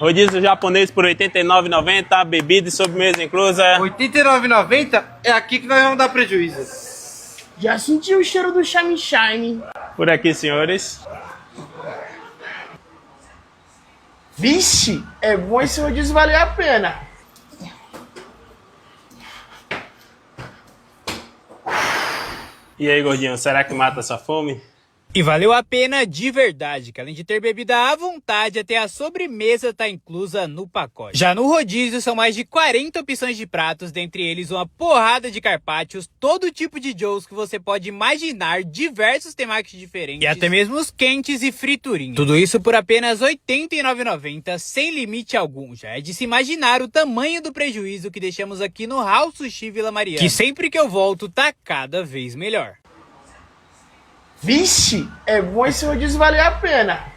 Rodízio japonês por R$ 89,90, bebida e sobremesa inclusa. R$ 89,90 é aqui que nós vamos dar prejuízo. Já senti o cheiro do Shine Shine. Por aqui, senhores. Vixe, é bom esse rodízio valer a pena. E aí, gordinho, será que mata essa fome? E valeu a pena de verdade, que além de ter bebida à vontade, até a sobremesa tá inclusa no pacote. Já no rodízio são mais de 40 opções de pratos, dentre eles uma porrada de carpaccios, todo tipo de joes que você pode imaginar, diversos temakis diferentes e até mesmo os quentes e friturinhos. Tudo isso por apenas R$ 89,90, sem limite algum. Já é de se imaginar o tamanho do prejuízo que deixamos aqui no House Sushi Vila Mariana, que sempre que eu volto tá cada vez melhor. Vixe, é bom esse rodízio valer a pena.